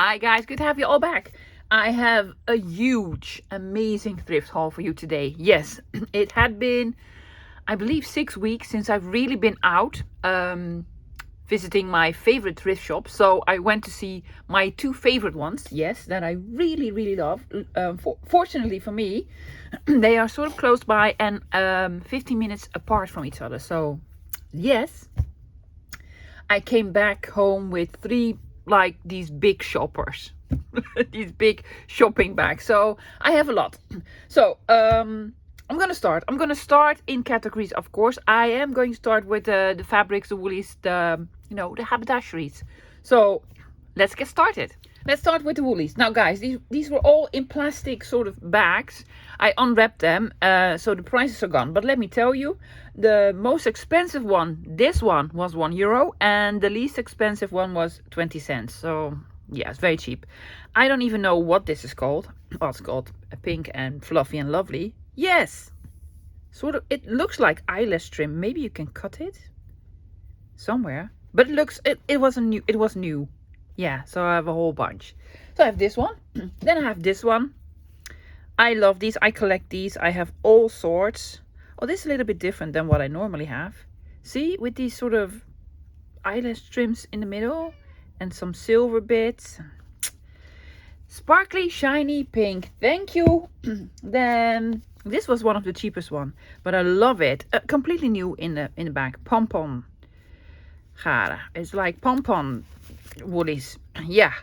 Hi guys, good to have you all back. I have a huge, amazing thrift haul for you today. Yes, it had been, I believe, 6 weeks since I've really been out visiting my favorite thrift shops. So I went to see my two favorite ones, yes, that I really, really love. Fortunately for me, they are sort of close by and 15 minutes apart from each other. So yes, I came back home with three these big shoppers, these big shopping bags. So I have a lot. So I'm gonna start. I'm gonna start in categories, of course. I am going to start with the fabrics, the woolies, the haberdasheries. So let's get started. Let's start with the woolies. Now, guys, these were all in plastic sort of bags. I unwrapped them, so the prices are gone. But let me tell you, the most expensive one, this one, was €1, and the least expensive one was 20 cents. So yeah, it's very cheap. I don't even know what this is called. Well, it's called Pink and Fluffy and Lovely. Yes, sort of. It looks like eyelash trim. Maybe you can cut it somewhere. But it looks. It was new. It was new. Yeah, so I have a whole bunch. So I have this one. Then I have this one. I love these. I collect these. I have all sorts. Oh, this is a little bit different than what I normally have. See, with these sort of eyelash trims in the middle and some silver bits. Sparkly, shiny pink. Thank you. Then this was one of the cheapest one, but I love it. Completely new in the bag. Pom-pom. Garen. It's like pom-pom woolies. Yeah,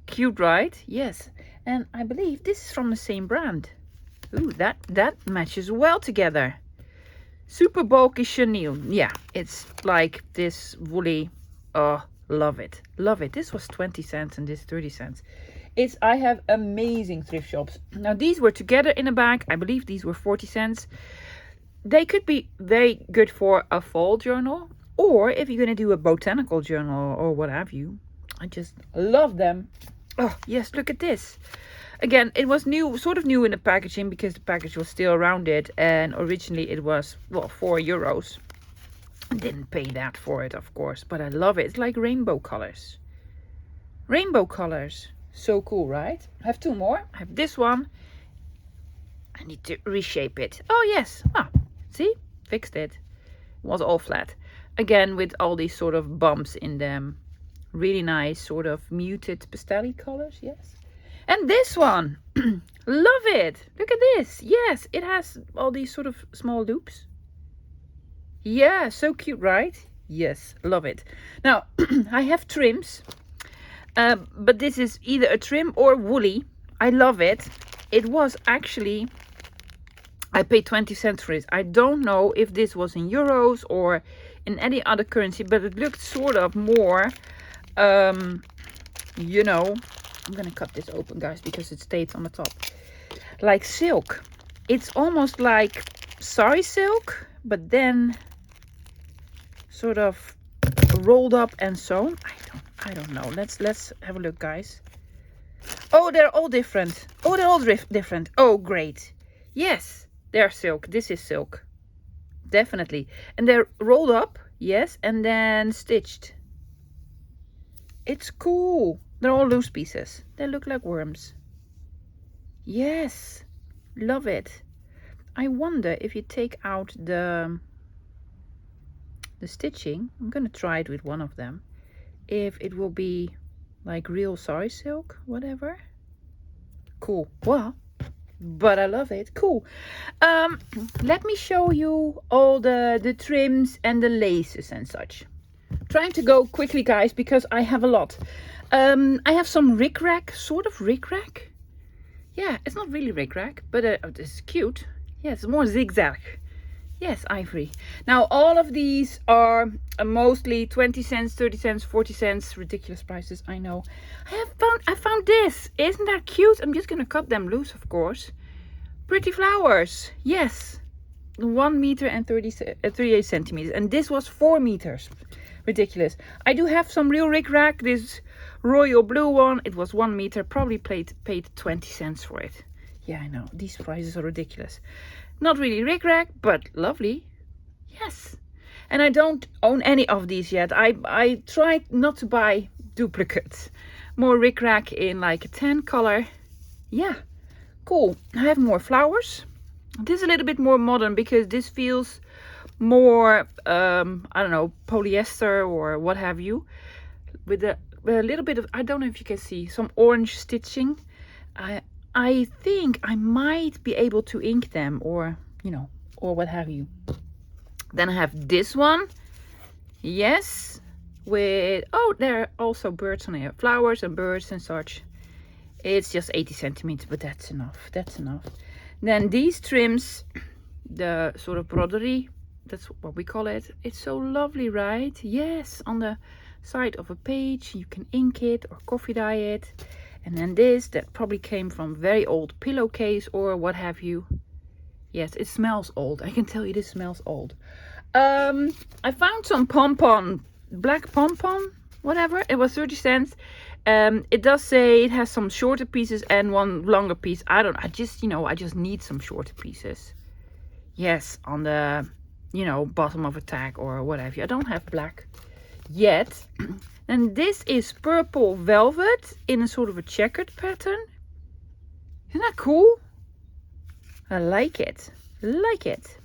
cute, right? Yes. And I believe this is from the same brand. Ooh, that matches well together. Super bulky chenille. Yeah, it's like this woolly. Oh, love it, love it. This was 20 cents and this 30 cents. I have amazing thrift shops. Now these were together in a bag. I believe these were 40 cents. They could be very good for a fall journal, or if you're going to do a botanical journal or what have you. I just love them. Oh, yes, look at this. Again, it was new, sort of new in the packaging because the package was still around it. And originally it was, well, €4. I didn't pay that for it, of course. But I love it. It's like rainbow colors. Rainbow colors. So cool, right? I have two more. I have this one. I need to reshape it. Oh, yes. Ah, see? Fixed it. It was all flat. Again, with all these sort of bumps in them. Really nice, sort of muted pastel colors, yes. And this one, love it. Look at this. Yes, it has all these sort of small loops. Yeah, so cute, right? Yes, love it. Now, I have trims, but this is either a trim or woolly. I love it. It was actually, I paid 20 cents for it. I don't know if this was in euros or in any other currency, but it looked sort of more, you know, I'm gonna cut this open, guys, because it stays on the top. Like silk. It's almost like sari silk, but then sort of rolled up and sewn. I don't know. Let's have a look, guys. Oh, they're all different. Oh, they're all different. Oh, great. Yes, they're silk. This is silk. Definitely. And they're rolled up, yes, and then stitched. It's cool. They're all loose pieces. They look like worms. Yes, love it. I wonder if you take out the stitching. I'm gonna try it with one of them. If it will be like real sari silk, whatever. Cool. Well, but I love it. Cool. Let me show you all the trims and the laces and such. Trying to go quickly, guys, because I have a lot. I have some rickrack, sort of rickrack. Yeah, it's not really rickrack, but it's cute. Yeah, it's more zigzag. Yes, ivory. Now, all of these are mostly 20 cents, 30 cents, 40 cents. Ridiculous prices, I know. I found this. Isn't that cute? I'm just gonna cut them loose, of course. Pretty flowers. Yes. 1 meter and 38 centimeters. And this was 4 meters. Ridiculous. I do have some real rickrack. This royal blue one, it was 1 meter. Probably paid 20 cents for it. Yeah, I know. These prices are ridiculous. Not really rickrack, but lovely. Yes. And I don't own any of these yet. I tried not to buy duplicates. More rickrack in like a tan color. Yeah, cool. I have more flowers. This is a little bit more modern because this feels more, I don't know, polyester or what have you. With a little bit of, I don't know if you can see, some orange stitching. I think I might be able to ink them or, you know, or what have you. Then I have this one. Yes. With, oh, there are also birds on here. Flowers and birds and such. It's just 80 centimeters, but that's enough. That's enough. Then these trims, the sort of broderie, that's what we call it. It's so lovely, right? Yes, on the side of a page, you can ink it or coffee dye it. And then this, that probably came from very old pillowcase or what have you. Yes, it smells old. I can tell you this smells old. I found some pom-pom, black pom-pom, whatever. It was 30 cents. It does say it has some shorter pieces and one longer piece. I just, you know, I just need some shorter pieces. Yes, on the, you know, bottom of a tag or whatever. I don't have black yet. And this is purple velvet in a sort of a checkered pattern. Isn't that cool? I like it. Like it.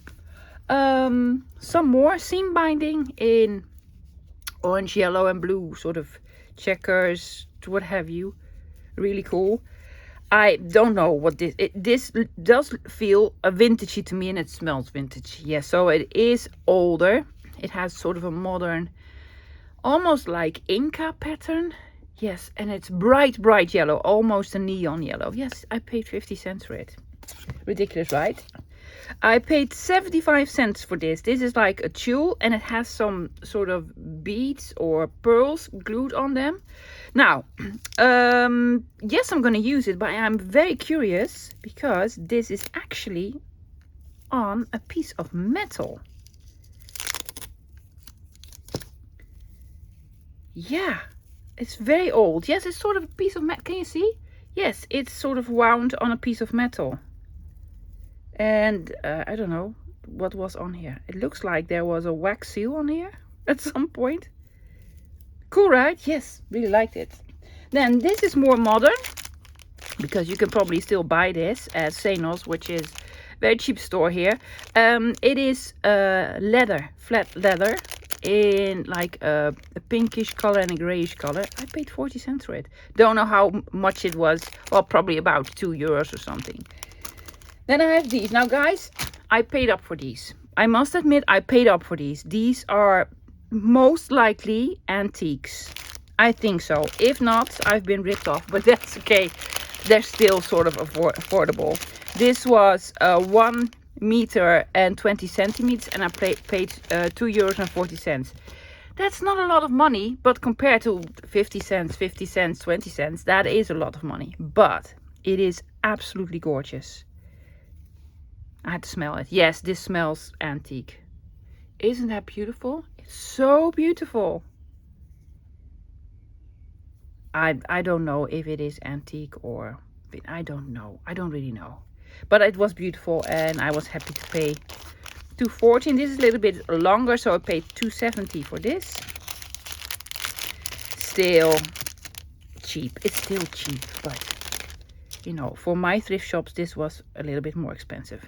Some more seam binding in orange, yellow and blue, sort of checkers, what have you. Really cool. I don't know what this does feel vintagey to me, and it smells vintage. Yeah, so it is older. It has sort of a modern, almost like Inca pattern. Yes, and it's bright yellow, almost a neon yellow. Yes, I paid 50 cents for it. Ridiculous, right? I paid 75 cents for this. This is like a tulle and it has some sort of beads or pearls glued on them. Now, yes, I'm going to use it, but I'm very curious because this is actually on a piece of metal. Yeah, it's very old. Yes, it's sort of a piece of metal. Can you see? Yes, it's sort of wound on a piece of metal. And I don't know what was on here. It looks like there was a wax seal on here at some point. Cool, right? Yes, really liked it. Then this is more modern because you can probably still buy this at Senos, which is a very cheap store here. It is leather, flat leather in like a pinkish color and a grayish color. I paid 40 cents for it. Don't know how much it was. Well, probably about €2 or something. Then I have these. Now, guys, I paid up for these. I must admit, I paid up for these. These are most likely antiques. I think so. If not, I've been ripped off, but that's okay. They're still sort of affordable. This was 1 meter and 20 centimeters, and I paid €2.40. That's not a lot of money, but compared to 50 cents, 20 cents, that is a lot of money. But it is absolutely gorgeous. I had to smell it. Yes, this smells antique. Isn't that beautiful? It's so beautiful. I don't know if it is antique or... I don't know. I don't really know. But it was beautiful and I was happy to pay $2.40. This is a little bit longer, so I paid $2.70 for this. Still cheap. It's still cheap, but... you know, for my thrift shops, this was a little bit more expensive.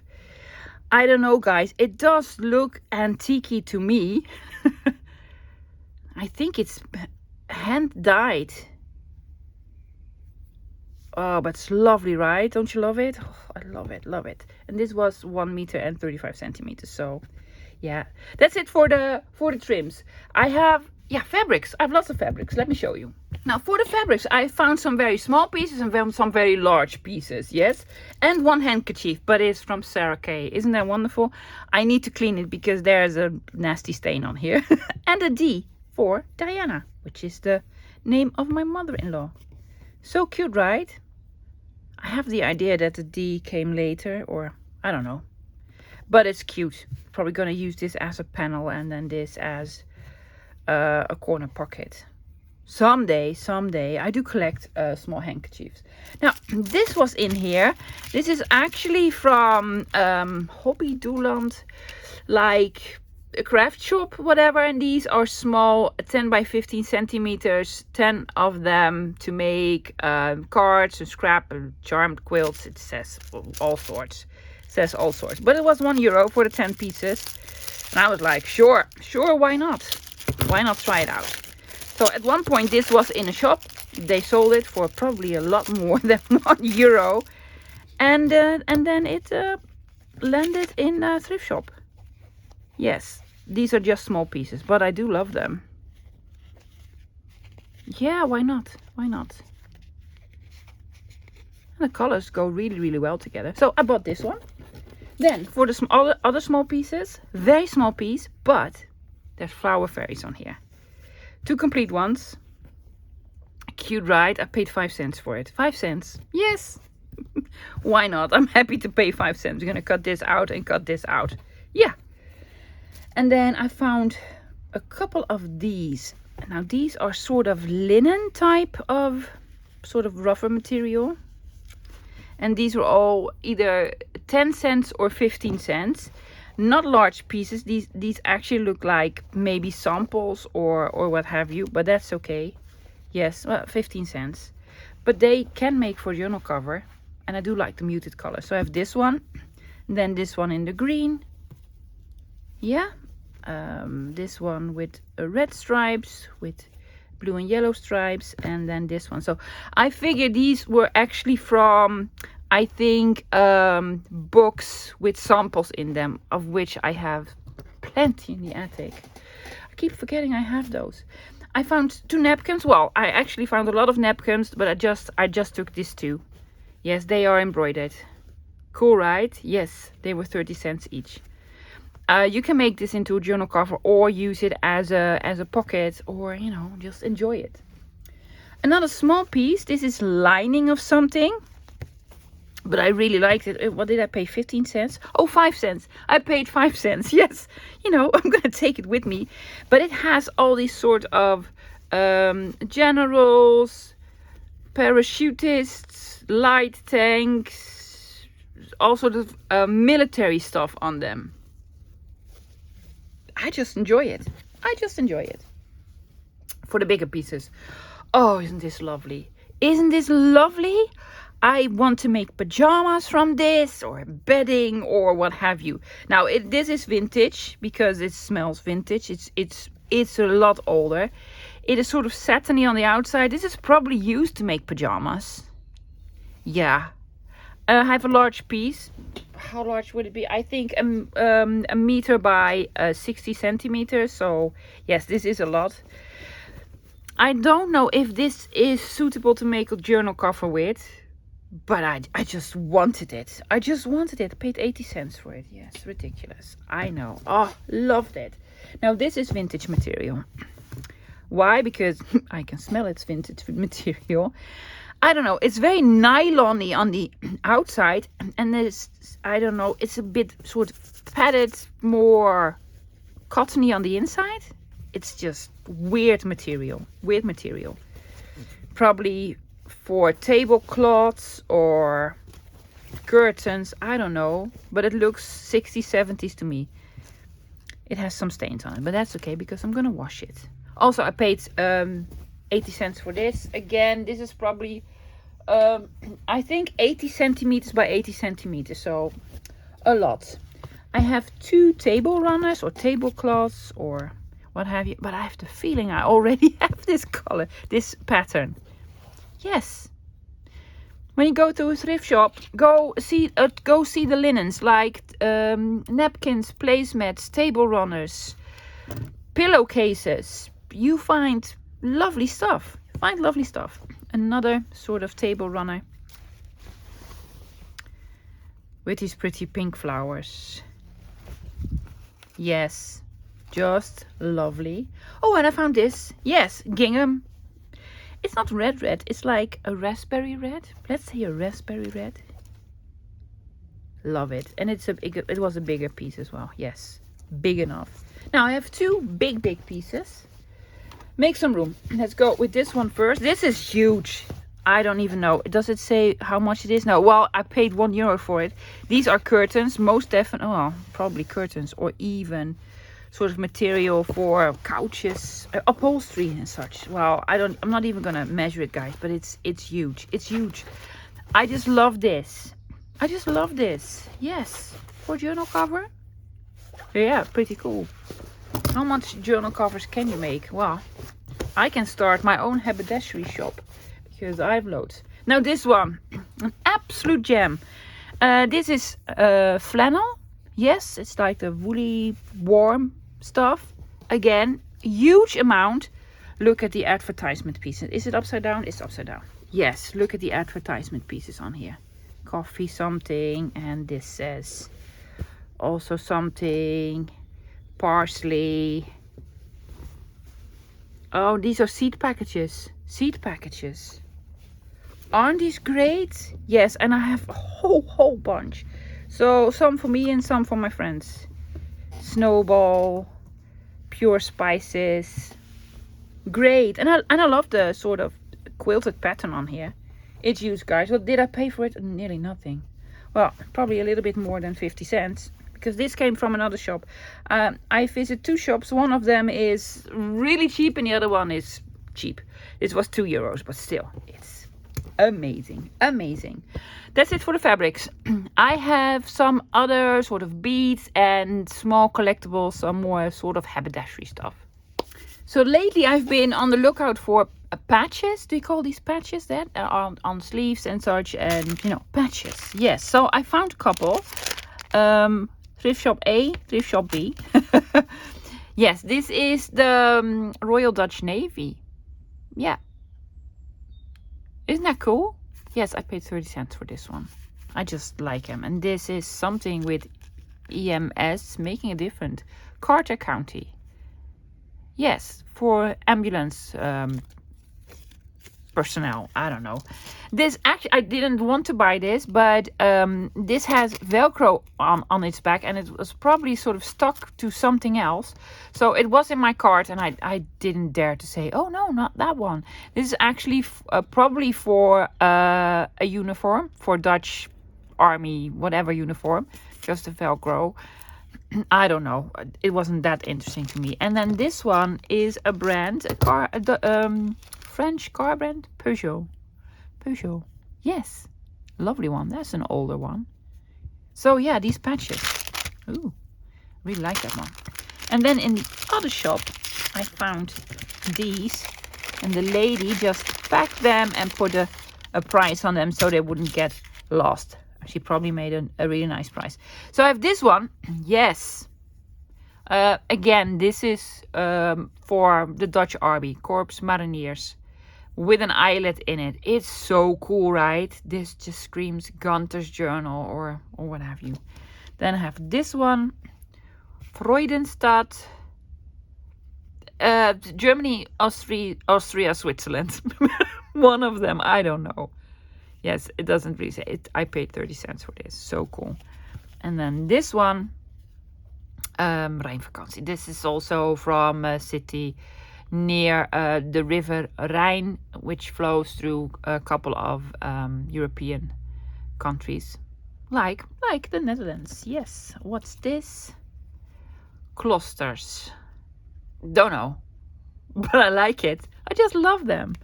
I don't know, guys. It does look antique-y to me. I think it's hand-dyed. Oh, but it's lovely, right? Don't you love it? Oh, I love it, love it. And this was 1 meter and 35 centimeters. So, yeah. That's it for the trims. I have... yeah, fabrics. I have lots of fabrics. Let me show you. Now, for the fabrics, I found some very small pieces and some very large pieces, yes. And one handkerchief, but it's from Sarah Kay. Isn't that wonderful? I need to clean it because there's a nasty stain on here. And a D for Diana, which is the name of my mother-in-law. So cute, right? I have the idea that the D came later, or I don't know. But it's cute. Probably going to use this as a panel and then this as... a corner pocket. Someday I do collect small handkerchiefs. Now, this was in here. This is actually from Hobby Doeland, like a craft shop, whatever, and these are small 10 by 15 centimeters, 10 of them to make cards and scrap and charmed quilts. It says all sorts. It says all sorts. But it was €1 for the 10 pieces. And I was like, sure, why not? Why not try it out? So at one point this was in a shop. They sold it for probably a lot more than €1. And then it landed in a thrift shop. Yes, these are just small pieces, but I do love them. Yeah, why not? Why not? And the colors go really, really well together. So I bought this one. Then for the other small pieces, very small piece, but there's flower fairies on here. 2 complete ones. Cute, right? I paid 5 cents for it. 5 cents. Yes. Why not? I'm happy to pay 5 cents. We're gonna cut this out and cut this out. Yeah. And then I found a couple of these. Now these are sort of linen type of sort of rougher material. And these were all either 10 cents or 15 cents. Not large pieces. These actually look like maybe samples or what have you, but that's okay. Yes, well, 15 cents. But they can make for journal cover. And I do like the muted color. So I have this one. Then this one in the green. Yeah. This one with red stripes, with blue and yellow stripes, and then this one. So I figured these were actually from, I think, books with samples in them, of which I have plenty in the attic. I keep forgetting I have those. I found 2 napkins. Well, I actually found a lot of napkins, but I just took these 2. Yes, they are embroidered. Cool, right? Yes, they were 30 cents each. You can make this into a journal cover or use it as a pocket, or, you know, just enjoy it. Another small piece. This is lining of something, but I really liked it. What did I pay? 15 cents? Oh, 5 cents. I paid 5 cents. Yes, you know, I'm gonna take it with me. But it has all these sort of generals, parachutists, light tanks, all sort of military stuff on them. I just enjoy it. I just enjoy it. For the bigger pieces. Oh, isn't this lovely? Isn't this lovely? I want to make pajamas from this, or bedding, or what have you. Now, this is vintage because it smells vintage. It's a lot older. It is sort of satiny on the outside. This is probably used to make pajamas. Yeah. I have a large piece. How large would it be? I think a meter by 60 centimeters. So yes, this is a lot. I don't know if this is suitable to make a journal cover with, but I just wanted it. I just wanted it. I paid 80 cents for it. Yes, ridiculous. I know. Oh, loved it. Now this is vintage material. Why? Because I can smell it's vintage material. I don't know, it's very nylon-y on the outside, and there's, I don't know, it's a bit sort of padded, more cottony on the inside. It's just weird material. Probably for tablecloths or curtains, I don't know, but it looks 60s, 70s to me. It has some stains on it, but that's okay because I'm gonna wash it. Also, I paid 80 cents for this. Again, this is probably I think 80 centimeters by 80 centimeters, so a lot. I have 2 table runners or tablecloths or what have you, but I have the feeling I already have this color, this pattern. Yes. When you go to a thrift shop, go see the linens, like napkins, placemats, table runners, pillowcases. You find lovely stuff. Another sort of table runner with these pretty pink flowers. Yes, just lovely. Oh, and I found this. Yes, gingham. It's not red, it's like a raspberry red. Let's say a raspberry red. Love it. And it was a bigger piece as well. Yes, big enough. Now I have 2 big pieces. Make some room. Let's go with this one first. This is huge. I don't even know. Does it say how much it is? No. Well, I paid €1 for it. These are curtains. Most definitely. Well, probably curtains or even sort of material for couches, upholstery and such. Well, I'm not even gonna measure it, guys, but it's huge. It's huge. I just love this. I just love this. Yes, for journal cover. Yeah, pretty cool. How much journal covers can you make? Well, I can start my own haberdashery shop because I have loads. Now this one, an absolute gem. This is flannel. Yes, it's like the woolly, warm stuff. Again, huge amount. Look at the advertisement pieces. Is it upside down? It's upside down. Yes, look at the advertisement pieces on here. Coffee something, and this says also something. Parsley. Oh, these are seed packages. Seed packages. Aren't these great? Yes, and I have a whole bunch. So some for me and some for my friends. Snowball, pure spices. Great. And I love the sort of quilted pattern on here. It's huge, guys. What did I pay for it? Nearly nothing. Well, probably a little bit more than 50 cents. Because this came from another shop. I visit 2 shops. One of them is really cheap and the other one is cheap. This was €2, but still, it's amazing. Amazing. That's it for the fabrics. I have some other sort of beads and small collectibles, some more sort of haberdashery stuff. So lately I've been on the lookout for patches. Do you call these patches that? On sleeves and such, and you know, patches. Yes, so I found a couple. Thrift shop A, thrift shop B. Yes, this is the Royal Dutch Navy. Yeah. Isn't that cool? Yes, I paid 30 cents for this one. I just like him. And this is something with EMS, making a difference. Carter County. Yes, for ambulance personnel. I don't know. This actually, I didn't want to buy this, but this has Velcro on its back, and it was probably sort of stuck to something else. So it was in my cart, and I didn't dare to say, oh no, not that one. This is actually probably for a uniform, for Dutch army, whatever uniform, just a Velcro. I don't know. It wasn't that interesting to me. And then this one is a brand, French car brand, Peugeot. Peugeot. Yes. Lovely one. That's an older one. So yeah, these patches. Ooh, really like that one. And then in the other shop, I found these. And the lady just packed them and put a price on them so they wouldn't get lost. She probably made a really nice price. So I have this one. Yes. Again, this is for the Dutch Army, Corps Mariniers, with an eyelet in it. It's so cool, right? This just screams Gunter's Journal or what have you. Then I have this one, Freudenstadt, Germany, Austria, Switzerland. One of them, I don't know. Yes, it doesn't really say it. I paid 30 cents for this. So cool. And then this one, Rijnvakantie. This is also from a city near the river Rhine, which flows through a couple of European countries, like the Netherlands. Yes. What's this? Klosters. Don't know, but I like it. I just love them.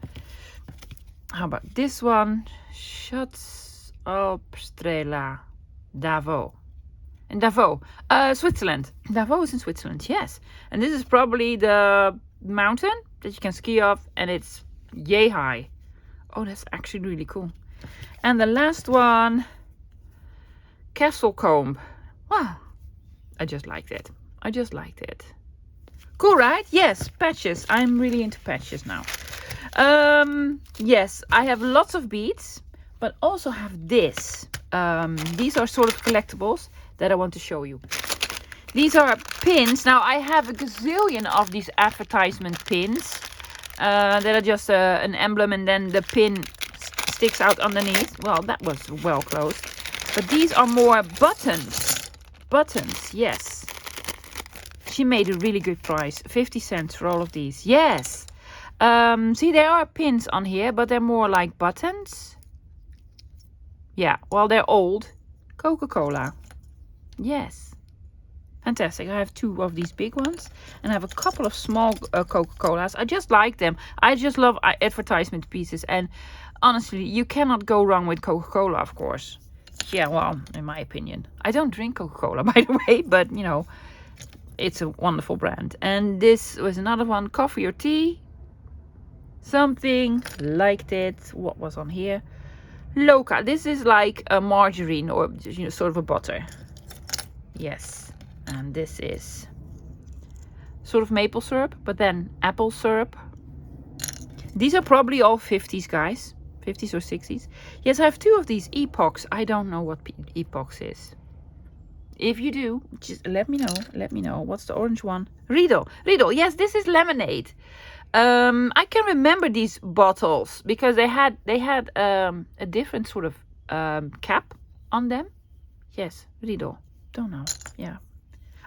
How about this one? Schatzalpstrela, Davos. In Davos, Switzerland. Davos is in Switzerland, yes. And this is probably the mountain that you can ski off, and it's yay high. Oh, that's actually really cool. And the last one, Kesselcombe. Wow, I just liked it. I just liked it. Cool, right? Yes, patches. I'm really into patches now. Yes, I have lots of beads, but also have this. These are sort of collectibles that I want to show you. These are pins. Now I have a gazillion of these advertisement pins that are just an emblem, and then the pin sticks out underneath. Well, that was well closed. But these are more buttons. Buttons, yes. She made a really good price. 50 cents for all of these. Yes. See, there are pins on here, but they're more like buttons. Yeah, well, they're old. Coca-Cola. Yes. Fantastic. I have 2 of these big ones and I have a couple of small Coca-Colas. I just like them. I just love advertisement pieces, and honestly, you cannot go wrong with Coca-Cola, of course. Yeah, well, in my opinion. I don't drink Coca-Cola, by the way, but you know, it's a wonderful brand. And this was another one, coffee or tea. Something like that. What was on here? Loca. This is like a margarine, or you know, sort of a butter. Yes. And this is sort of maple syrup, but then apple syrup. These are probably all 50s, guys. 50s or 60s. Yes, I have 2 of these epochs. I don't know what epochs is. If you do, just let me know. Let me know. What's the orange one? Riedel. Riedel. Yes, this is lemonade. I can remember these bottles because they had a different sort of cap on them. Yes, Riedel. Don't know. Yeah.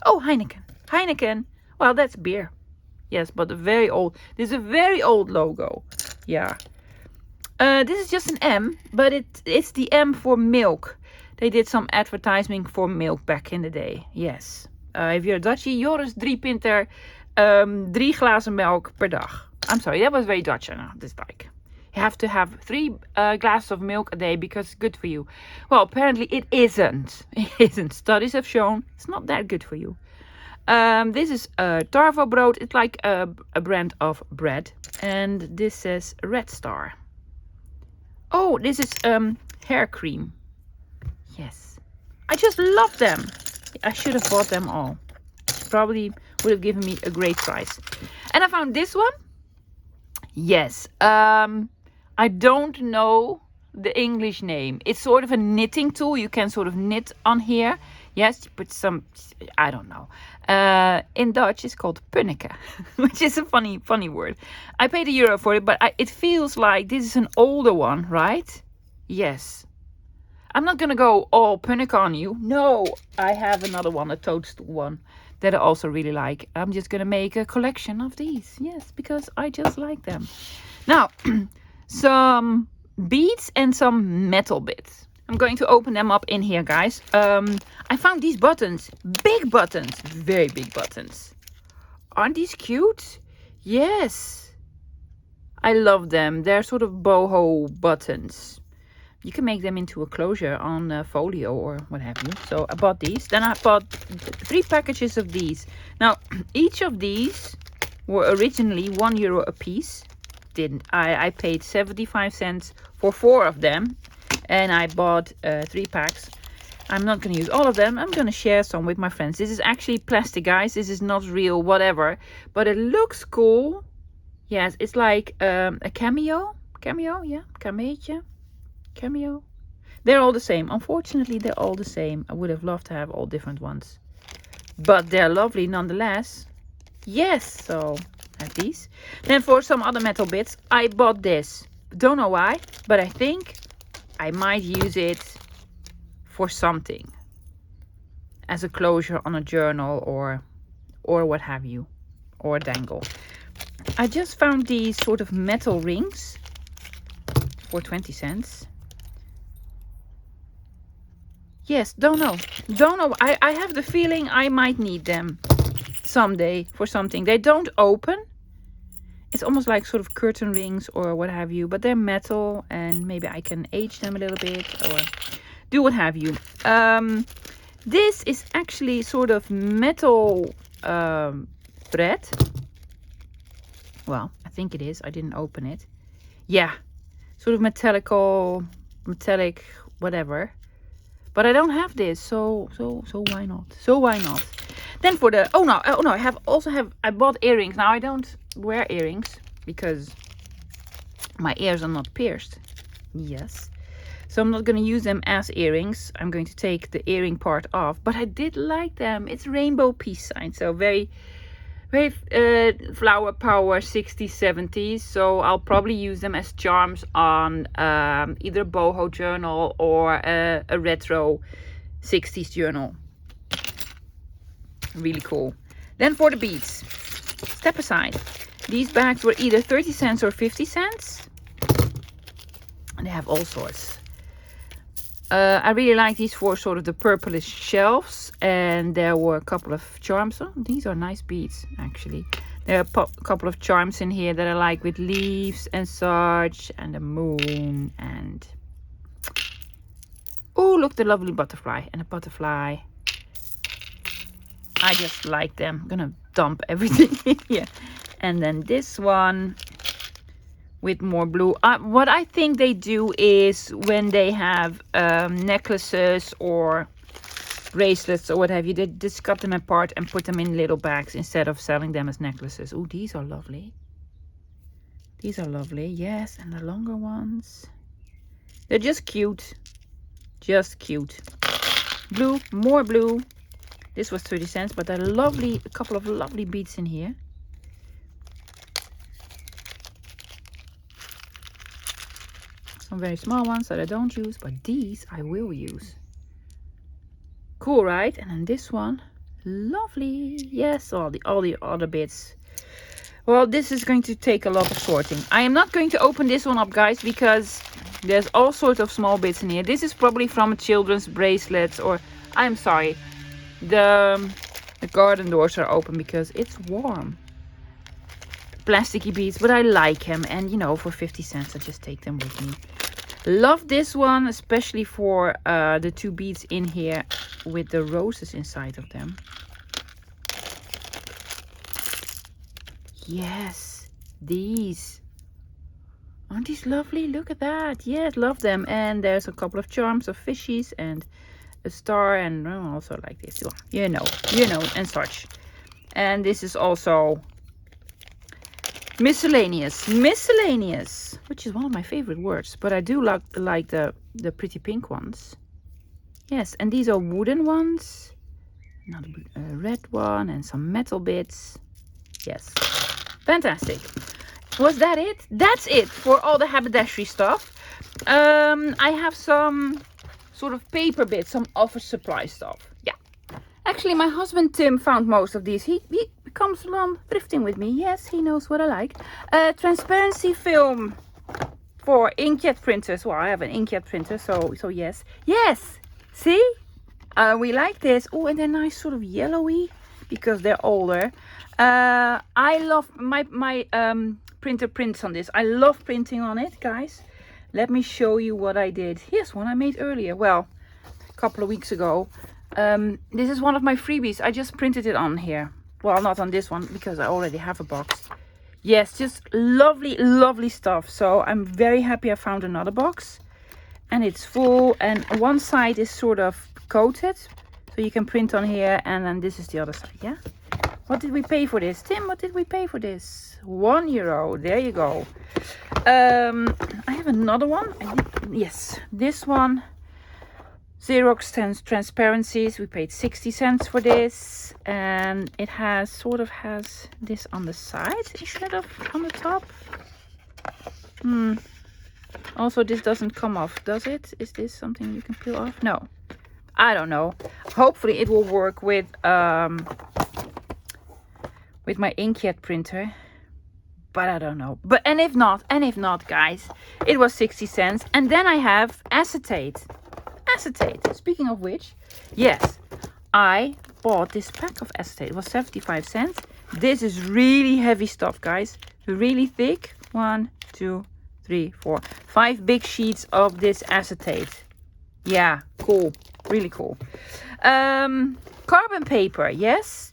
Oh, Heineken. Heineken. Well, that's beer. Yes, but very old. This is a very old logo. Yeah. This is just an M, but it's the M for milk. They did some advertising for milk back in the day. Yes. If you're a Dutchie, Joris 3 pinter, 3 glazen melk per dag. I'm sorry, that was very Dutch. This like, you have to have 3 glasses of milk a day because it's good for you. Well, apparently it isn't. It isn't. Studies have shown it's not that good for you. This is Tarvo brood. It's like a brand of bread. And this says Red Star. Oh, this is hair cream. Yes. I just love them. I should have bought them all. Probably would have given me a great price. And I found this one. Yes. I don't know the English name. It's sort of a knitting tool. You can sort of knit on here. Yes, you put some, I don't know. In Dutch, it's called punneke, which is a funny word. I paid €1 for it, but it feels like this is an older one, right? Yes. I'm not going to go all punneke on you. No, I have another one, a toadstool one, that I also really like. I'm just going to make a collection of these. Yes, because I just like them. Now, some beads and some metal bits. I'm going to open them up in here, guys. I found these buttons. Big buttons. Very big buttons. Aren't these cute? Yes. I love them. They're sort of boho buttons. You can make them into a closure on folio or what have you. So I bought these. Then I bought 3 packages of these. Now, each of these were originally €1 a piece. I paid 75 cents for 4 of them. And I bought 3 packs. I'm not going to use all of them. I'm going to share some with my friends. This is actually plastic, guys. This is not real, whatever. But it looks cool. Yes, it's like a cameo. Cameo, yeah. Cameetje. Cameo. They're all the same. Unfortunately, they're all the same. I would have loved to have all different ones. But they're lovely nonetheless. Yes, so I have these. Then for some other metal bits, I bought this. Don't know why, but I think I might use it for something. As a closure on a journal or what have you. Or a dangle. I just found these sort of metal rings for 20 cents. Yes, don't know. Don't know. I have the feeling I might need them someday for something. They don't open. It's almost like sort of curtain rings or what have you. But they're metal and maybe I can age them a little bit or do what have you. This is actually sort of metal thread. Well, I think it is. I didn't open it. Yeah. Sort of metallic, whatever. But I don't have this, so why not? So why not? Then for the I bought earrings. Now I don't wear earrings because my ears are not pierced. Yes. So I'm not going to use them as earrings. I'm going to take the earring part off, but I did like them. It's rainbow peace sign, so very flower power 60s 70s. So I'll probably use them as charms on either a boho journal or a retro 60s journal. Really cool. Then for the beads, step aside. These bags were either 30 cents or 50 cents, and they have all sorts. I really like these for sort of the purplish shelves, and there were a couple of charms. Oh, these are nice beads, actually. There are a couple of charms in here that I like with leaves and such, and a moon, and oh, look, the lovely butterfly and a butterfly. I just like them. I'm gonna dump everything in here. And then this one with more blue. What I think they do is when they have necklaces or bracelets or what have you, they just cut them apart and put them in little bags instead of selling them as necklaces. Oh, these are lovely. These are lovely, yes. And the longer ones, they're just cute. Just cute. Blue, more blue. This was 30 cents, but they're lovely. A couple of lovely beads in here. Some very small ones that I don't use, but these I will use. Cool, right? And then this one, lovely. Yes, all the other bits. Well, this is going to take a lot of sorting. I am not going to open this one up, guys, because there's all sorts of small bits in here. This is probably from a children's bracelets, or I'm sorry, the garden doors are open because it's warm. Plasticky beads, but I like them, and you know, for 50 cents I just take them with me. Love this one, especially for the two beads in here with the roses inside of them. Yes, these. Aren't these lovely? Look at that. Yes, love them. And there's a couple of charms of fishies and a star, and also like this one. You know, and such. And this is also miscellaneous, which is one of my favorite words, but I do like the pretty pink ones. Yes, and these are wooden ones, another red one, and some metal bits. Yes, fantastic. Was that it? That's it for all the haberdashery stuff. I have some sort of paper bits, some office supply stuff. Yeah, actually my husband Tim found most of these. He comes along thrifting with me. Yes, he knows what I like. Transparency film for inkjet printers. Well, I have an inkjet printer, so yes. See, we like this. Oh, and they're nice, sort of yellowy because they're older. I love my printer prints on this. I love printing on it, guys. Let me show you what I did. Here's one I made earlier. Well, a couple of weeks ago. This is one of my freebies. I just printed it on here. Well, not on this one because I already have a box. Yes, just lovely stuff. So I'm very happy I found another box. And it's full, and one side is sort of coated. So you can print on here, and then this is the other side, yeah? What did we pay for this? Tim, what did we pay for this? €1. There you go. I have another one. Yes, this one. Xerox transparencies. We paid 60 cents for this, and it has this on the side instead of on the top. Also, this doesn't come off, does it? Is this something you can peel off? No, I don't know. Hopefully it will work with my inkjet printer, but I don't know. But and if not, guys, it was 60 cents. And then I have acetate. Speaking of which, yes, I bought this pack of acetate. It was 75 cents. This is really heavy stuff, guys. Really thick. 1, 2, 3, 4, 5 big sheets of this acetate. Yeah, cool. Really cool. Carbon paper, yes.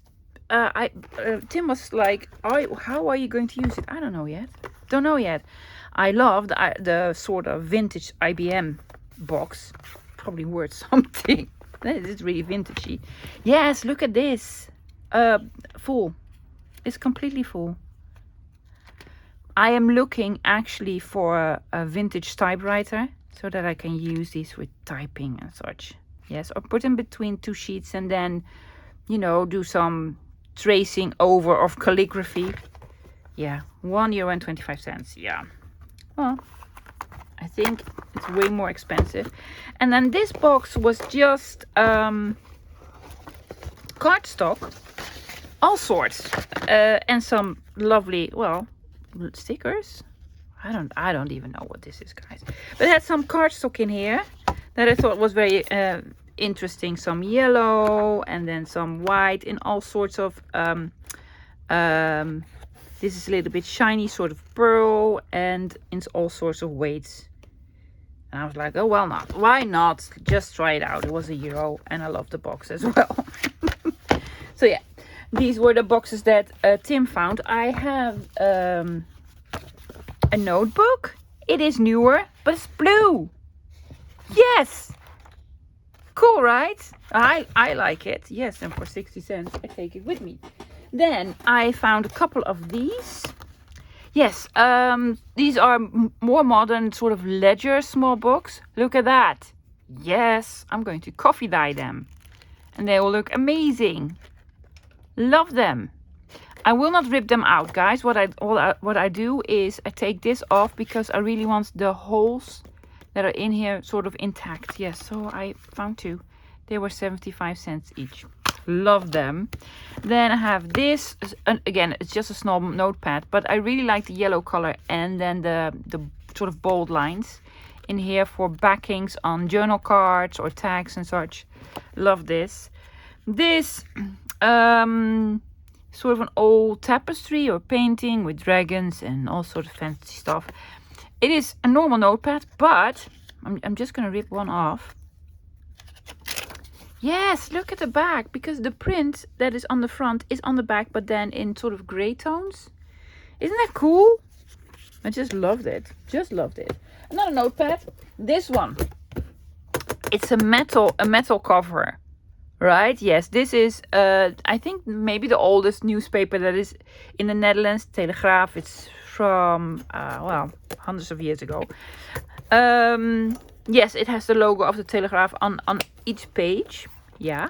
Tim was like, how are you going to use it? I don't know yet. I love the sort of vintage IBM box. Probably worth something. It's really vintagey. Yes, look at this. Full. It's completely full. I am looking actually for a vintage typewriter so that I can use these with typing and such. Yes, or put them between 2 sheets and then, you know, do some tracing over of calligraphy. Yeah, €1.25. Yeah. Well, I think it's way more expensive. And then this box was just cardstock, all sorts, and some lovely, well, stickers. I don't even know what this is, guys. But it had some cardstock in here that I thought was very interesting. Some yellow and then some white in all sorts of this is a little bit shiny, sort of pearl, and in all sorts of weights. And I was like, oh, well, not. Why not? Just try it out. It was €1 and I love the box as well. So yeah, these were the boxes that Tim found. I have a notebook. It is newer, but it's blue. Yes. Cool, right? I like it. Yes, and for 60 cents, I take it with me. Then I found a couple of these. Yes, these are more modern sort of ledger small books. Look at that. Yes, I'm going to coffee dye them. And they will look amazing. Love them. I will not rip them out, guys. What I do is I take this off because I really want the holes that are in here sort of intact. Yes, so I found two. They were 75 cents each. Love them. Then I have this. Again, it's just a small notepad, but I really like the yellow color and then the sort of bold lines in here for backings on journal cards or tags and such. Love this. This sort of an old tapestry or painting with dragons and all sorts of fancy stuff. It is a normal notepad, but I'm just going to rip one off. Yes, look at the back, because the print that is on the front is on the back, but then in sort of gray tones. Isn't that cool? I just loved it. Just loved it. Another notepad. This one. It's a metal cover. Right? Yes, this is, I think, maybe the oldest newspaper that is in the Netherlands, Telegraaf. It's from, well, hundreds of years ago. Yes, it has the logo of the Telegraaf on each page. Yeah.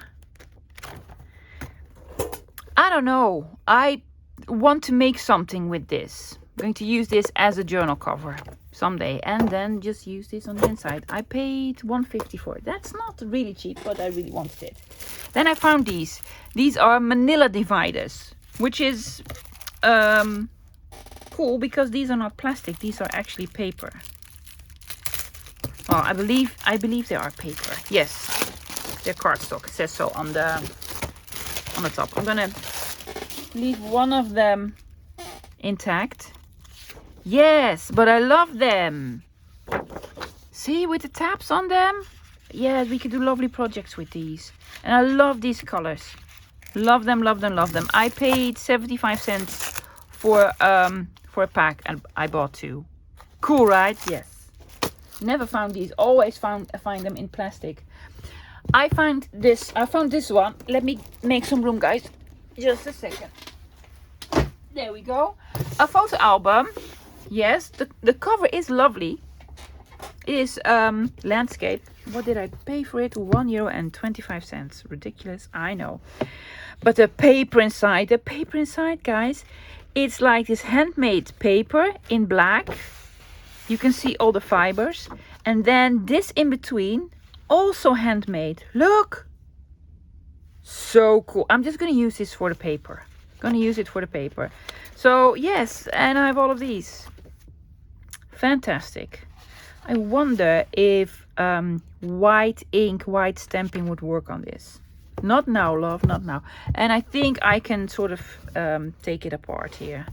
I don't know. I want to make something with this. I'm going to use this as a journal cover someday and then just use this on the inside. I paid $1.50 for it. That's not really cheap, but I really wanted it. Then I found these. These are manila dividers, which is cool because these are not plastic. These are actually paper. Well, I believe they are paper. Yes, they're cardstock. It says so on the top. I'm gonna leave one of them intact. Yes, but I love them. See, with the tabs on them. Yeah, we could do lovely projects with these. And I love these colors. Love them, love them, love them. I paid 75 cents for a pack and I bought two. Cool, right? Yes. Never found these. Always find them in plastic. I found this one. Let me make some room, guys. Just a second. There we go. A photo album. Yes, the cover is lovely. It is landscape. What did I pay for it? €1.25. Ridiculous, I know. But the paper inside, guys, it's like this handmade paper in black. You can see all the fibers. And then this in between, also handmade. Look! So cool. I'm just going to use this for the paper. So, yes, and I have all of these. Fantastic. I wonder if white ink, white stamping would work on this. Not now, love, not now. And I think I can sort of take it apart here.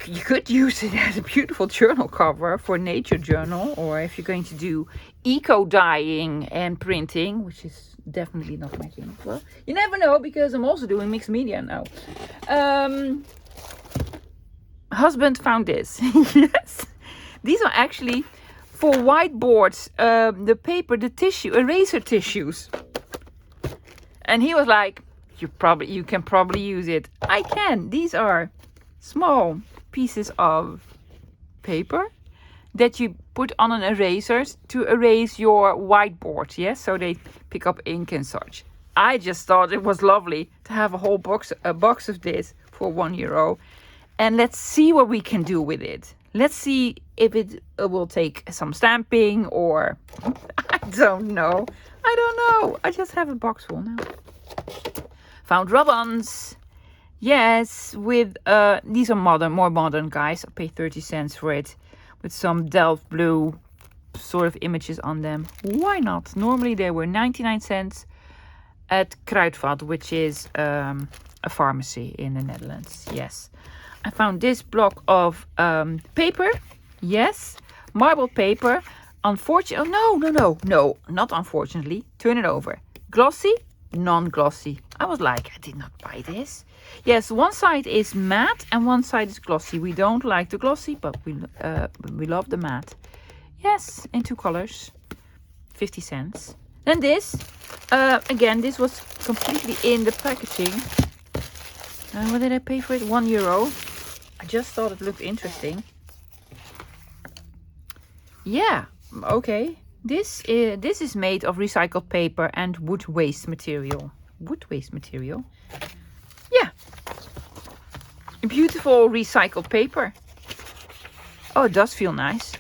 You could use it as a beautiful journal cover for nature journal, or if you're going to do eco dyeing and printing, which is definitely not my thing. Well, you never know, because I'm also doing mixed media now. Husband found this. Yes, these are actually for whiteboards. The paper, the tissue, eraser tissues. And he was like, you can probably use it. I can. These are small pieces of paper that you put on an eraser to erase your whiteboard. Yes, so they pick up ink and such. I just thought it was lovely to have a whole box of this for €1. And let's see what we can do with it. Let's see if it will take some stamping or I don't know. I just have a box full now. Found ribbons. Yes, with these are more modern, guys. I paid 30 cents for it with some Delft blue sort of images on them. Why not? Normally they were 99 cents at Kruidvat, which is a pharmacy in the Netherlands. Yes. I found this block of paper. Yes. Marbled paper. Unfortunately, oh, no, not unfortunately. Turn it over. Glossy, non-glossy. I was like, I did not buy this. Yes, one side is matte and one side is glossy. We don't like the glossy, but we love the matte. Yes, in 2 colors. 50 cents. Then this, again, this was completely in the packaging. What did I pay for it? €1. I just thought it looked interesting. Yeah, okay. This is made of recycled paper and wood waste material. Wood waste material? Yeah. Beautiful recycled paper. Oh, it does feel nice.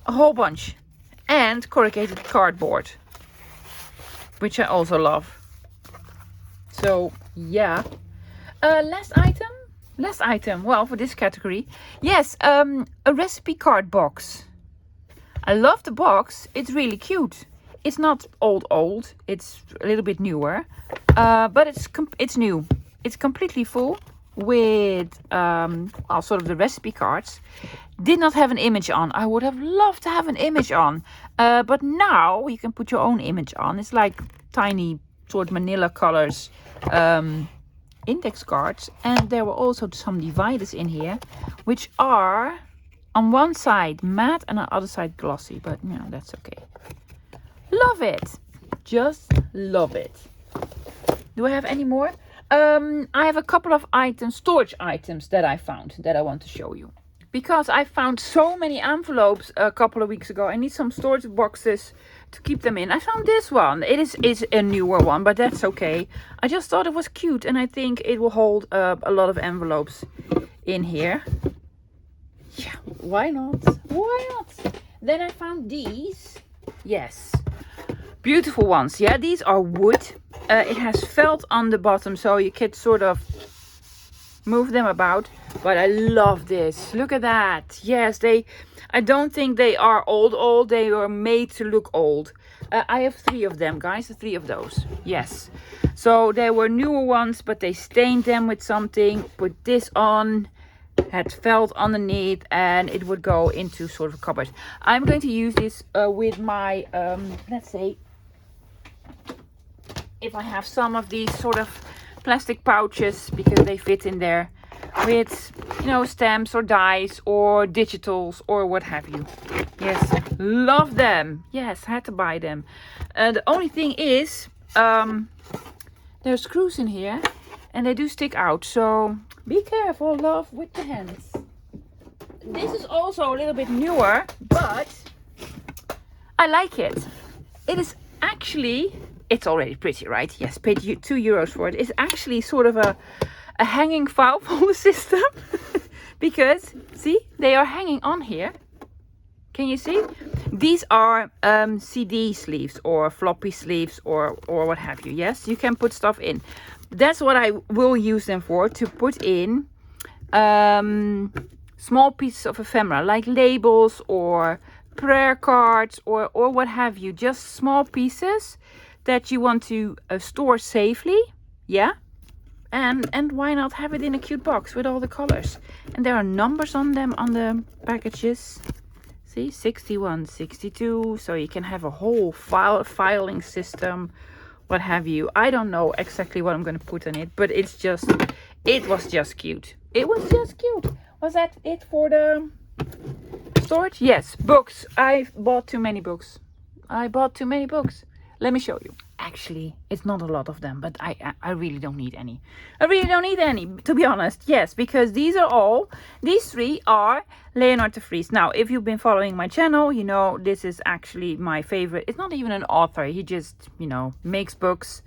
A whole bunch. And corrugated cardboard, which I also love. So, yeah. Last item. Well, for this category. Yes, a recipe card box. I love the box. It's really cute. It's not old. It's a little bit newer. But it's new. It's completely full with sort of the recipe cards. Did not have an image on. I would have loved to have an image on. But now you can put your own image on. It's like tiny sort of manila colors index cards. And there were also some dividers in here, which are on one side matte and on the other side glossy. But you know, that's okay. Love it. Just love it. Do I have any more? I have a couple of items, storage items that I found that I want to show you. Because I found so many envelopes a couple of weeks ago. I need some storage boxes to keep them in. I found this one. It is a newer one, but that's okay. I just thought it was cute and I think it will hold a lot of envelopes in here. Yeah, why not? Why not? Then I found these. Yes. Beautiful ones. Yeah, these are wood. It has felt on the bottom, so you can sort of move them about. But I love this. Look at that. Yes, I don't think they are old. They are made to look old. I have 3 of them, guys. 3 of those. Yes. So they were newer ones, but they stained them with something. Put this on. Had felt underneath, and it would go into sort of a cupboard. I'm going to use this with my, let's say, if I have some of these sort of plastic pouches, because they fit in there, with, you know, stamps or dies or digitals or what have you. Yes, love them. Yes, had to buy them. The only thing is, there's screws in here and they do stick out, so be careful, love, with the hands. This is also a little bit newer, but I like it. It is actually, it's already pretty, right? Yes, paid €2 for it. It's actually sort of a hanging file folder system. Because, see, they are hanging on here. Can you see? These are CD sleeves or floppy sleeves or what have you. Yes, you can put stuff in. That's what I will use them for, to put in small pieces of ephemera, like labels or prayer cards or what have you. Just small pieces that you want to store safely. Yeah. And why not have it in a cute box with all the colors? And there are numbers on them on the packages. See, 61, 62. So you can have a whole filing system, what have you. I don't know exactly what I'm going to put on it, but it was just cute. It was just cute. Was that it for the storage? Yes, books. I bought too many books. Let me show you. Actually, it's not a lot of them, but I really don't need any. I really don't need any, to be honest. Yes, because these 3 are Leonard de Vries. Now, if you've been following my channel, you know this is actually my favorite. It's not even an author. He just, you know, makes books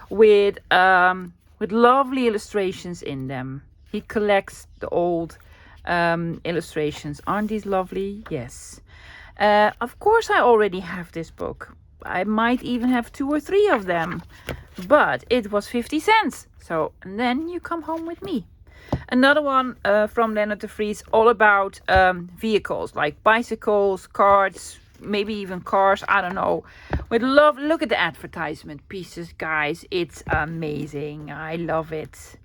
with lovely illustrations in them. He collects the old illustrations. Aren't these lovely? Yes. Of course, I already have this book. I might even have 2 or 3 of them, but it was 50 cents. So, and then you come home with me. Another one from Leonard de Vries, all about vehicles, like bicycles, cars, maybe even cars, I don't know. With love, look at the advertisement pieces, guys. It's amazing. I love it.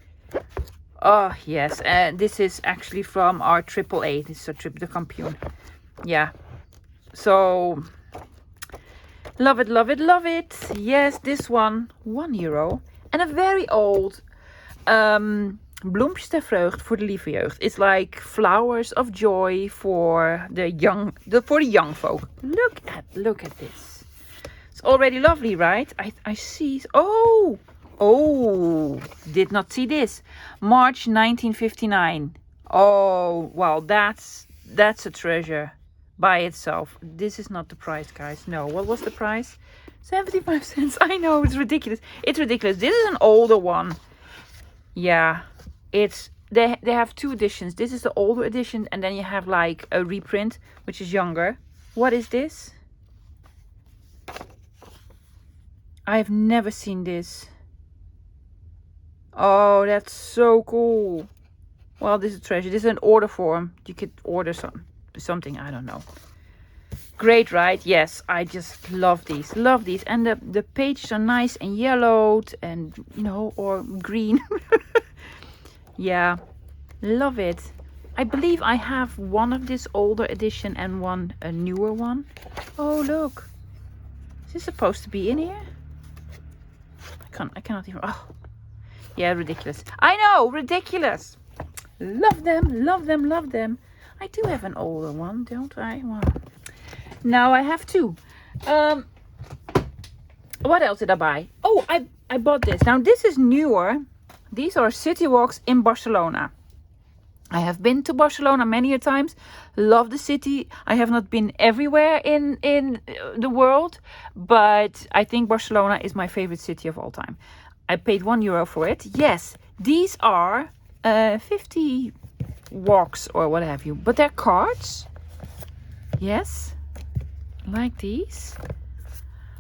Oh, yes. And this is actually from our AAA. This is a the Campion. Yeah. So, love it, love it, love it. Yes, this one, €1. And a very old bloempjes ter vreugd voor de lieve jeugd. It's like flowers of joy for the young folk. Look at this. It's already lovely, right? I see. Oh, did not see this. March 1959. Oh, well, that's a treasure by itself. This is not the price, guys. No, what was the price? 75 cents. I know, it's ridiculous. It's ridiculous. This is an older one. Yeah, they have 2 editions. This is the older edition, and then you have like a reprint, which is younger. What is this? I've never seen this. Oh, that's so cool. Well, this is a treasure. This is an order form. You could order something. I don't know. Great, right? Yes, I just love these. Love these. And the pages are nice and yellowed and, or green. Yeah, love it. I believe I have one of this older edition and one a newer one. Oh, look. Is this supposed to be in here? I cannot even. Oh, yeah, ridiculous. I know, ridiculous. Love them, love them, love them. I do have an older one, don't I? Well, now I have 2. What else did I buy? Oh, I bought this. Now, this is newer. These are city walks in Barcelona. I have been to Barcelona many a times. Love the city. I have not been everywhere in the world, but I think Barcelona is my favorite city of all time. I paid €1 for it. Yes, these are 50 walks or what have you, but they're cards. Yes, like these.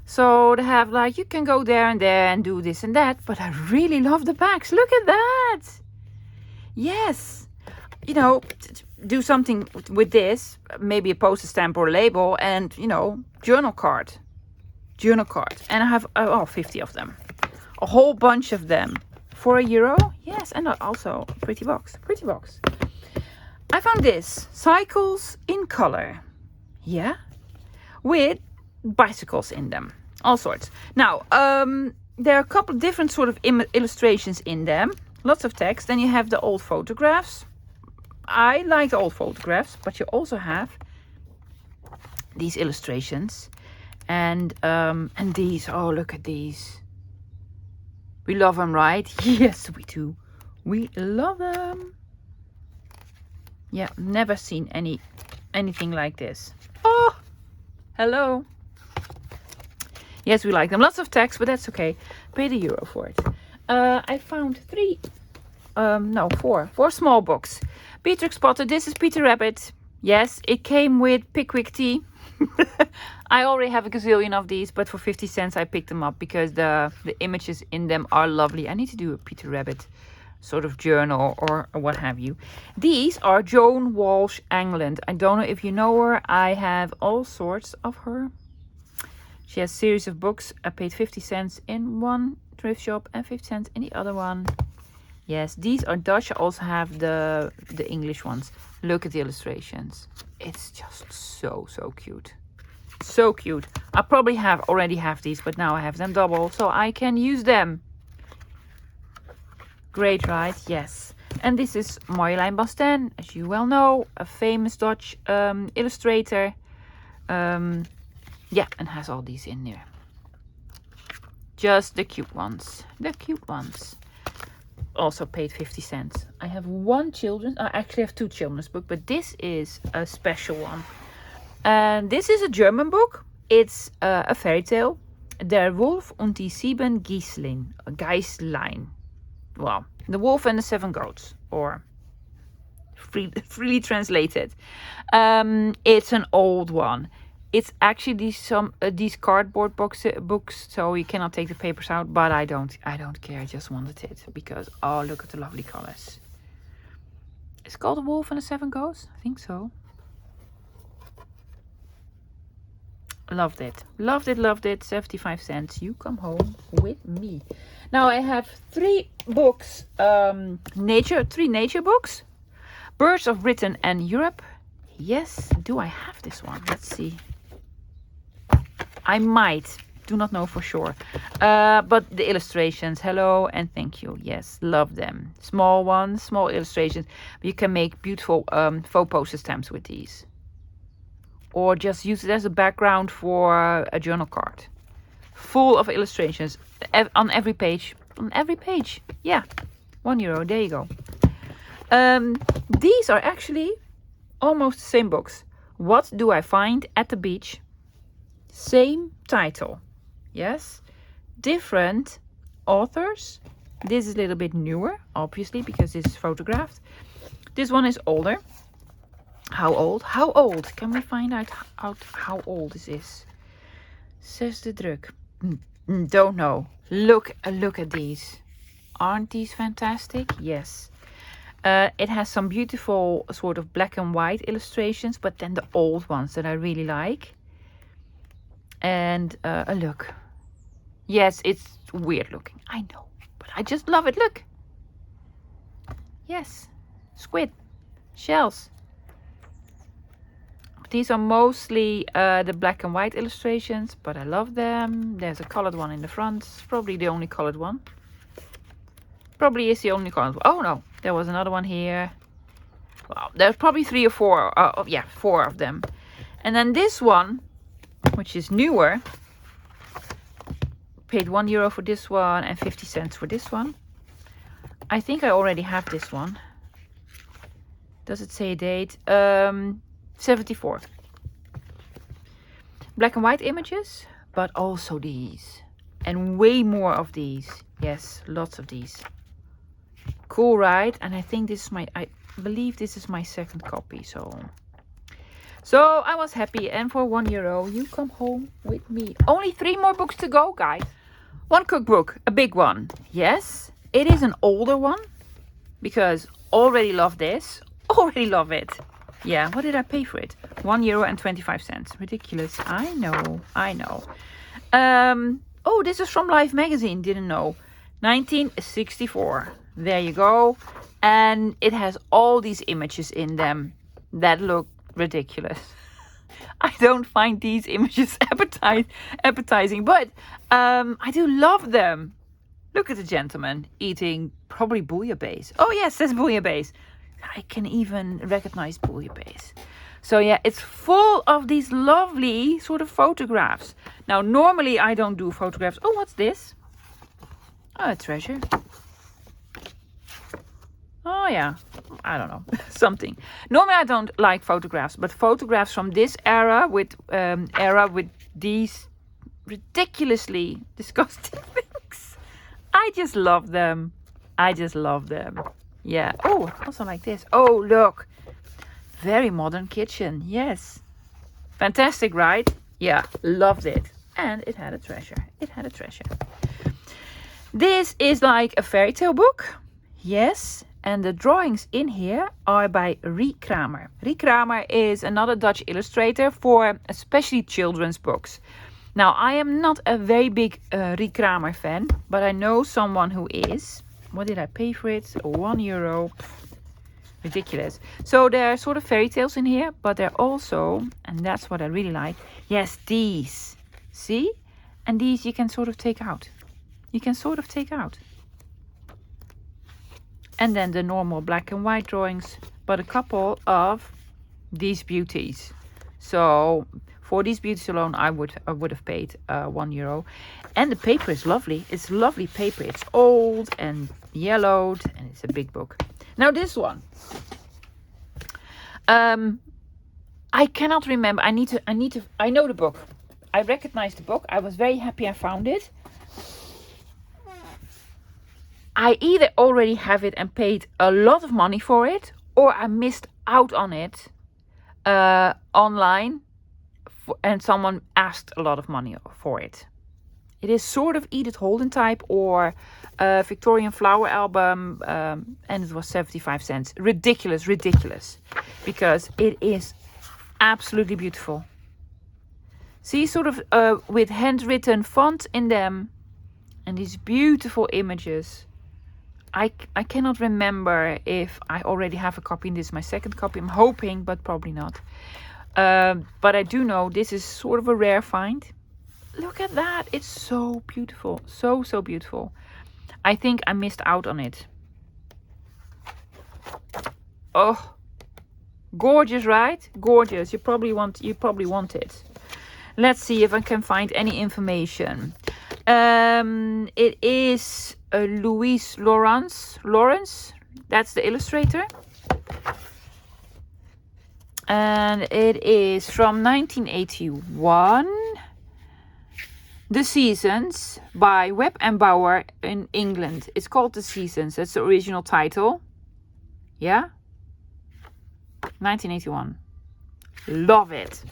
So they have like, you can go there and do this and that, but I really love the bags. Look at that. Yes. Do something with this, maybe a postage stamp or label, and, journal card. And I have 50 of them. A whole bunch of them. For €1? Yes, and also pretty box. I found this. Cycles in color. Yeah. With bicycles in them. All sorts. Now, there are a couple of different sort of illustrations in them. Lots of text. Then you have the old photographs. I like the old photographs, but you also have these illustrations. And these. Oh, look at these. We love them, right? Yes, we do. We love them. Yeah, never seen anything like this. Oh, hello. Yes, we like them. Lots of text, but that's okay. Paid €1 for it. I found 4 small books. Beatrix Potter. This is Peter Rabbit. Yes, it came with Pickwick tea. I already have a gazillion of these, but for 50 cents I picked them up because the images in them are lovely. I need to do a Peter Rabbit sort of journal or what have you. These are Joan Walsh England. I don't know if you know her. I have all sorts of her. She has a series of books. I paid 50 cents in one thrift shop and 50 cents in the other one. Yes, these are Dutch. I also have the English ones. Look at the illustrations. It's just so cute. So cute. I probably already have these, but now I have them double, so I can use them. Great, right? Yes. And this is Marjolein Basten, as you well know, a famous Dutch illustrator. Yeah, and has all these in there. Just the cute ones. Also paid 50 cents. I have I actually have 2 children's books, but this is a special one. And this is a German book. It's a fairy tale. Der Wolf und die 7 Geißlein. Well, the wolf and the 7 goats, or freely translated. It's an old one. It's actually these cardboard books, so you cannot take the papers out. But I don't care. I just wanted it because look at the lovely colors. It's called The Wolf and the 7 Goats. I think so. Loved it. Loved it, loved it. 75 cents. You come home with me. Now I have 3 books. 3 nature books. Birds of Britain and Europe. Yes. Do I have this one? Let's see. I might. Do not know for sure. But the illustrations. Hello and thank you. Yes. Love them. Small ones. Small illustrations. You can make beautiful faux poster stamps with these. Or just use it as a background for a journal card. Full of illustrations on every page. On every page. Yeah. €1. There you go. These are actually almost the same books. What do I find at the beach? Same title. Yes. Different authors. This is a little bit newer, obviously, because it's photographed. This one is older. How old? How old? Can we find out how old this is? Says the druk. Don't know. Look at these. Aren't these fantastic? Yes. It has some beautiful sort of black and white illustrations, but then the old ones that I really like. And a look. Yes, it's weird looking. I know, but I just love it. Look. Yes. Squid. Shells. These are mostly the black and white illustrations, but I love them. There's a colored one in the front. It's probably the only colored one. Probably is the only colored one. Oh no, there was another one here. Well, there's probably 3 or 4. Yeah, 4 of them. And then this one, which is newer, paid €1 for this one and 50 cents for this one. I think I already have this one. Does it say a date? 74. Black and white images, but also these. And way more of these. Yes, lots of these. Cool, right? And I think this is I believe this is my second copy. So I was happy. And for €1, you come home with me. Only 3 more books to go, guys. 1 cookbook, a big one. Yes, it is an older one. Because already love this. Already love it. Yeah, what did I pay for it? €1 and 25 cents. Ridiculous. I know. Oh, this is from Life magazine. Didn't know. 1964. There you go. And it has all these images in them that look ridiculous. I don't find these images appetizing, but I do love them. Look at the gentleman eating probably bouillabaisse. Oh yes, it says bouillabaisse. I can even recognize bouillabaisse. So yeah, it's full of these lovely sort of photographs. Now, normally I don't do photographs. Oh, what's this? Oh, a treasure. Oh yeah, I don't know, something. Normally I don't like photographs, but photographs from this era with these ridiculously disgusting things. I just love them. Yeah. Oh, also like this. Oh, look. Very modern kitchen. Yes. Fantastic, right? Yeah, loved it. And it had a treasure. This is like a fairy tale book. Yes. And the drawings in here are by Rie Kramer. Rie Kramer is another Dutch illustrator for especially children's books. Now, I am not a very big Rie Kramer fan, but I know someone who is. What did I pay for it? €1. Ridiculous. So there are sort of fairy tales in here, but they're also, and that's what I really like, yes, these. See? And these you can sort of take out. And then the normal black and white drawings, but a couple of these beauties. So for these beauties alone, I would have paid €1. And the paper is lovely. It's lovely paper. It's old and yellowed, and it's a big book. Now this one, I cannot remember. I know the book. I recognize the book. I was very happy I found it. I either already have it and paid a lot of money for it, or I missed out on it online, and someone asked a lot of money for it. It is sort of Edith Holden type or Victorian flower album, and it was 75 cents. Ridiculous, because it is absolutely beautiful. See, sort of with handwritten font in them, and these beautiful images. I cannot remember if I already have a copy, and this is my second copy. I'm hoping, but probably not. But I do know this is sort of a rare find. Look at that. It's so beautiful. So, so beautiful. I think I missed out on it. Oh, gorgeous, right? Gorgeous. You probably want it. Let's see if I can find any information. It is Louise Lawrence. That's the illustrator. And it is from 1981. The Seasons by Webb and Bauer in England. It's called The Seasons. That's the original title. Yeah? 1981. Love it.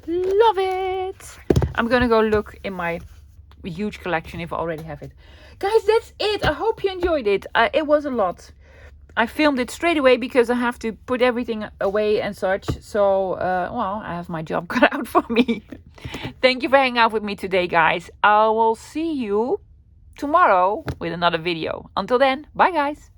Love it. I'm gonna go look in my huge collection if I already have it. Guys, that's it. I hope you enjoyed it. It was a lot. I filmed it straight away because I have to put everything away and such. So, well, I have my job cut out for me. Thank you for hanging out with me today, guys. I will see you tomorrow with another video. Until then, bye, guys.